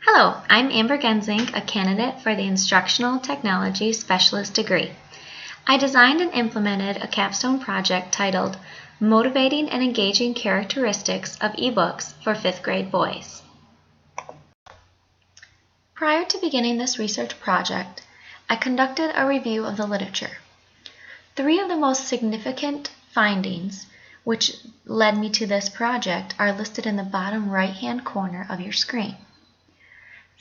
Hello, I'm Amber Genzink, a candidate for the Instructional Technology Specialist degree. I designed and implemented a capstone project titled Motivating and Engaging Characteristics of eBooks for 5th grade boys. Prior to beginning this research project, I conducted a review of the literature. 3 of the most significant findings which led me to this project are listed in the bottom right-hand corner of your screen.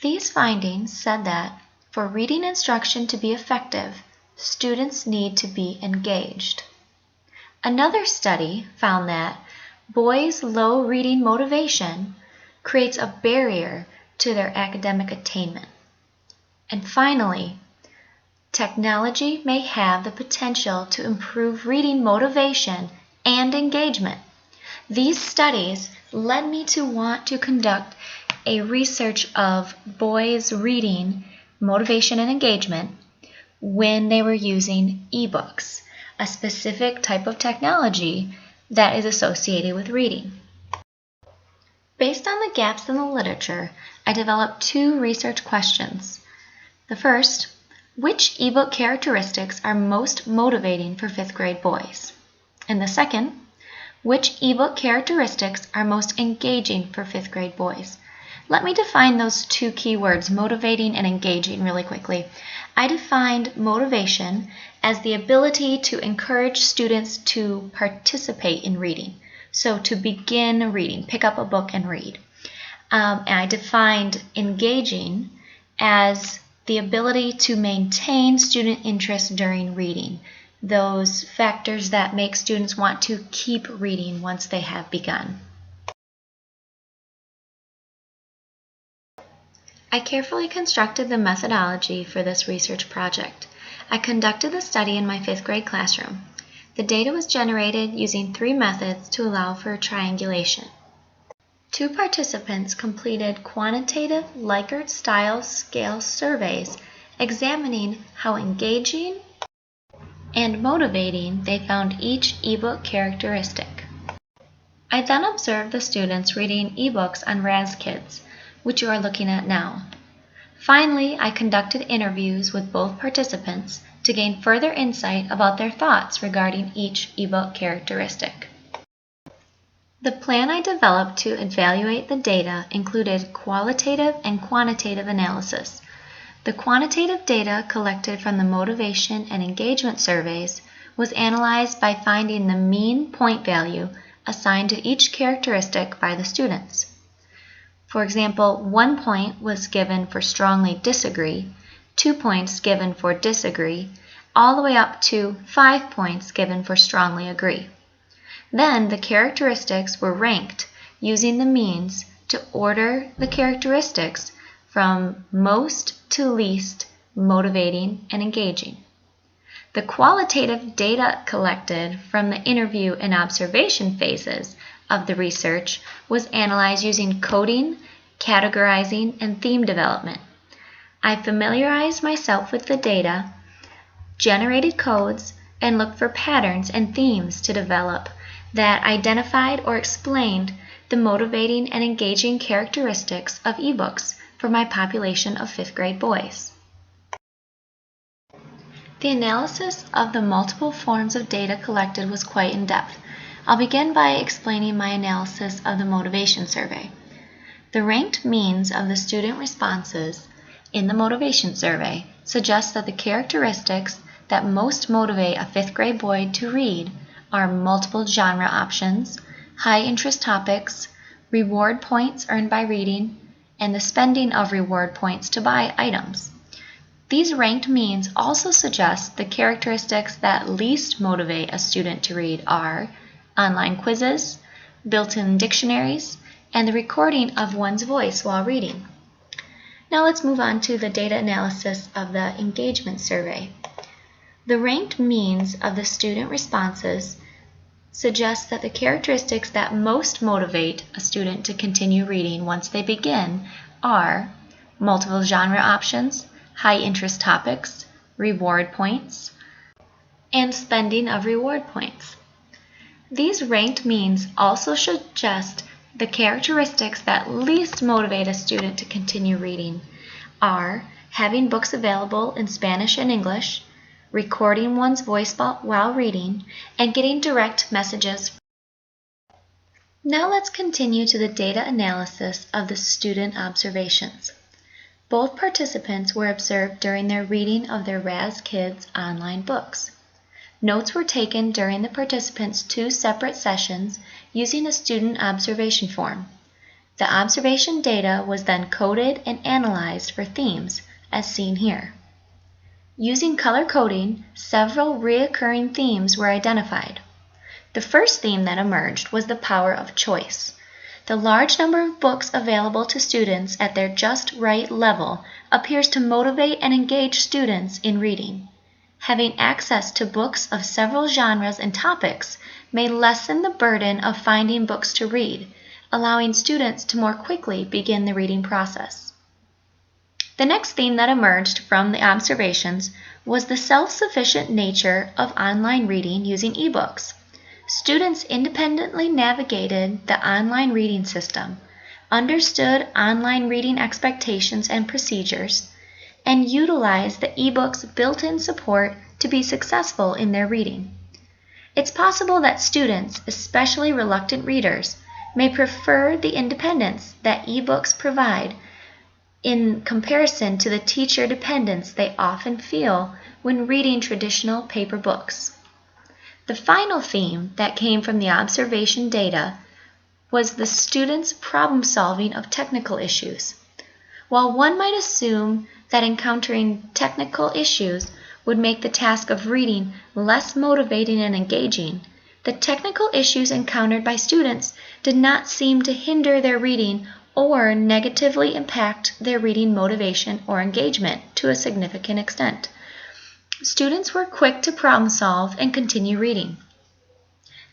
These findings said that for reading instruction to be effective, students need to be engaged. Another study found that boys' low reading motivation creates a barrier to their academic attainment. And finally, technology may have the potential to improve reading motivation and engagement. These studies led me to want to conduct a research of boys' reading motivation and engagement when they were using ebooks, a specific type of technology that is associated with reading. Based on the gaps in the literature, I developed 2 research questions. The first, which ebook characteristics are most motivating for 5th grade boys? And the second, which ebook characteristics are most engaging for 5th grade boys? Let me define those 2 keywords, motivating and engaging, really quickly. I defined motivation as the ability to encourage students to participate in reading. So to begin reading, pick up a book and read. And I defined engaging as the ability to maintain student interest during reading, those factors that make students want to keep reading once they have begun. I carefully constructed the methodology for this research project. I conducted the study in my 5th grade classroom. The data was generated using 3 methods to allow for triangulation. 2 participants completed quantitative Likert style scale surveys examining how engaging and motivating they found each ebook characteristic. I then observed the students reading ebooks on RazKids, which you are looking at now. Finally, I conducted interviews with both participants to gain further insight about their thoughts regarding each ebook characteristic. The plan I developed to evaluate the data included qualitative and quantitative analysis. The quantitative data collected from the motivation and engagement surveys was analyzed by finding the mean point value assigned to each characteristic by the students. For example, 1 point was given for strongly disagree, 2 points given for disagree, all the way up to 5 points given for strongly agree. Then the characteristics were ranked using the means to order the characteristics from most to least motivating and engaging. The qualitative data collected from the interview and observation phases of the research was analyzed using coding, categorizing, and theme development. I familiarized myself with the data, generated codes, and looked for patterns and themes to develop that identified or explained the motivating and engaging characteristics of ebooks for my population of 5th grade boys. The analysis of the multiple forms of data collected was quite in-depth. I'll begin by explaining my analysis of the motivation survey. The ranked means of the student responses in the motivation survey suggests that the characteristics that most motivate a 5th grade boy to read are multiple genre options, high interest topics, reward points earned by reading, and the spending of reward points to buy items. These ranked means also suggest the characteristics that least motivate a student to read are online quizzes, built-in dictionaries, and the recording of one's voice while reading. Now let's move on to the data analysis of the engagement survey. The ranked means of the student responses suggest that the characteristics that most motivate a student to continue reading once they begin are multiple genre options, high interest topics, reward points, and spending of reward points. These ranked means also suggest The characteristics that least motivate a student to continue reading are having books available in Spanish and English, recording one's voice while reading, and getting direct messages. Now let's continue to the data analysis of the student observations. Both participants were observed during their reading of their Raz Kids online books. Notes were taken during the participants' 2 separate sessions using a student observation form. The observation data was then coded and analyzed for themes, as seen here. Using color coding, several recurring themes were identified. The first theme that emerged was the power of choice. The large number of books available to students at their just right level appears to motivate and engage students in reading. Having access to books of several genres and topics may lessen the burden of finding books to read, allowing students to more quickly begin the reading process. The next theme that emerged from the observations was the self-sufficient nature of online reading using ebooks. Students independently navigated the online reading system, understood online reading expectations and procedures, and utilized the ebook's built-in support to be successful in their reading. It's possible that students, especially reluctant readers, may prefer the independence that ebooks provide in comparison to the teacher dependence they often feel when reading traditional paper books. The final theme that came from the observation data was the students' problem solving of technical issues. While one might assume that encountering technical issues would make the task of reading less motivating and engaging, the technical issues encountered by students did not seem to hinder their reading or negatively impact their reading motivation or engagement to a significant extent. Students were quick to problem solve and continue reading.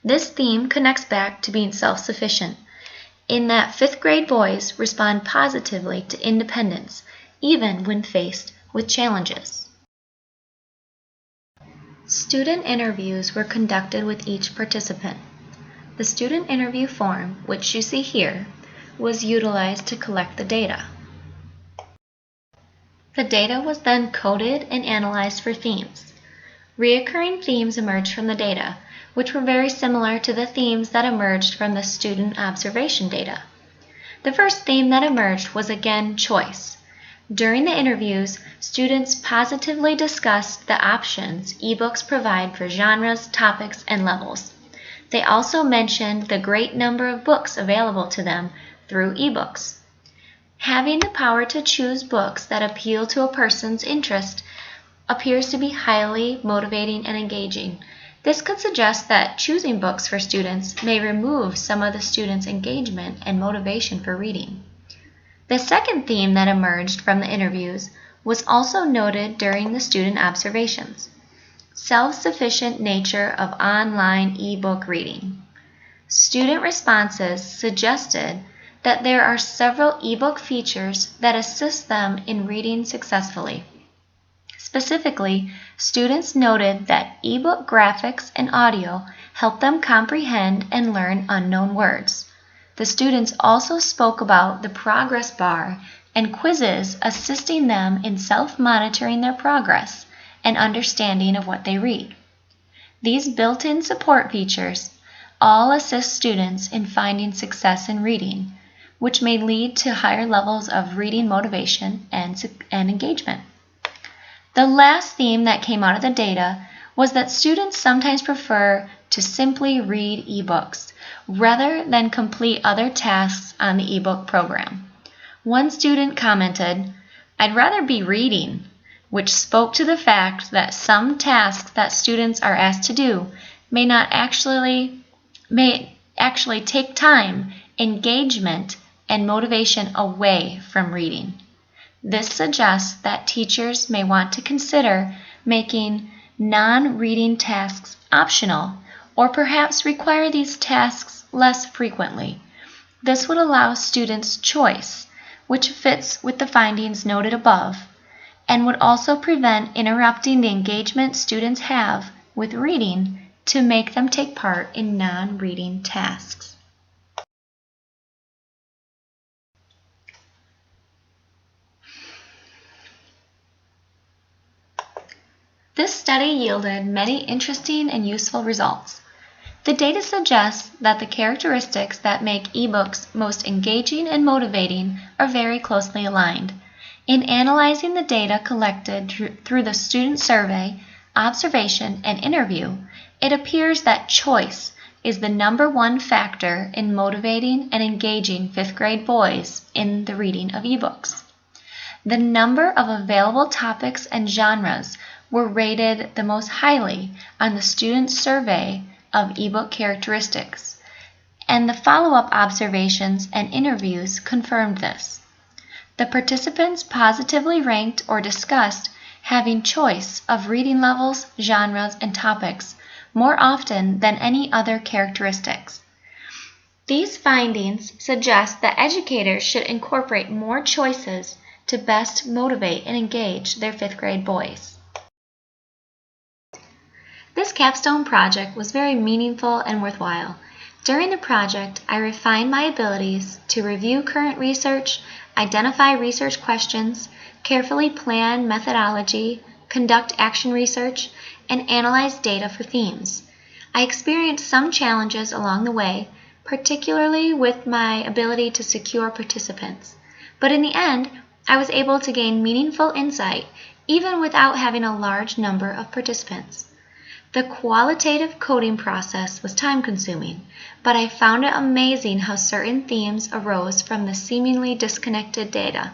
This theme connects back to being self-sufficient, in that 5th grade boys respond positively to independence, even when faced with challenges. Student interviews were conducted with each participant. The student interview form, which you see here, was utilized to collect the data. The data was then coded and analyzed for themes. Reoccurring themes emerged from the data, which were very similar to the themes that emerged from the student observation data. The first theme that emerged was again choice. During the interviews, students positively discussed the options ebooks provide for genres, topics, and levels. They also mentioned the great number of books available to them through ebooks. Having the power to choose books that appeal to a person's interest appears to be highly motivating and engaging. This could suggest that choosing books for students may remove some of the students' engagement and motivation for reading. The second theme that emerged from the interviews was also noted during the student observations: self-sufficient nature of online ebook reading. Student responses suggested that there are several ebook features that assist them in reading successfully. Specifically, students noted that ebook graphics and audio help them comprehend and learn unknown words. The students also spoke about the progress bar and quizzes assisting them in self-monitoring their progress and understanding of what they read. These built-in support features all assist students in finding success in reading, which may lead to higher levels of reading motivation and engagement. The last theme that came out of the data was that students sometimes prefer to simply read ebooks rather than complete other tasks on the ebook program. One student commented, "I'd rather be reading," which spoke to the fact that some tasks that students are asked to do may actually take time, engagement, and motivation away from reading. This suggests that teachers may want to consider making non-reading tasks optional, or perhaps require these tasks less frequently. This would allow students choice, which fits with the findings noted above, and would also prevent interrupting the engagement students have with reading to make them take part in non-reading tasks. This study yielded many interesting and useful results. The data suggests that the characteristics that make ebooks most engaging and motivating are very closely aligned. In analyzing the data collected through the student survey, observation, and interview, it appears that choice is the #1 factor in motivating and engaging 5th grade boys in the reading of ebooks. The number of available topics and genres were rated the most highly on the student survey of ebook characteristics, and the follow-up observations and interviews confirmed this. The participants positively ranked or discussed having choice of reading levels, genres, and topics more often than any other characteristics. These findings suggest that educators should incorporate more choices to best motivate and engage their 5th grade boys. This capstone project was very meaningful and worthwhile. During the project, I refined my abilities to review current research, identify research questions, carefully plan methodology, conduct action research, and analyze data for themes. I experienced some challenges along the way, particularly with my ability to secure participants. But in the end, I was able to gain meaningful insight even without having a large number of participants. The qualitative coding process was time-consuming, but I found it amazing how certain themes arose from the seemingly disconnected data.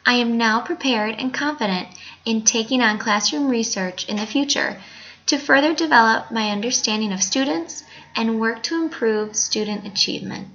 I am now prepared and confident in taking on classroom research in the future to further develop my understanding of students and work to improve student achievement.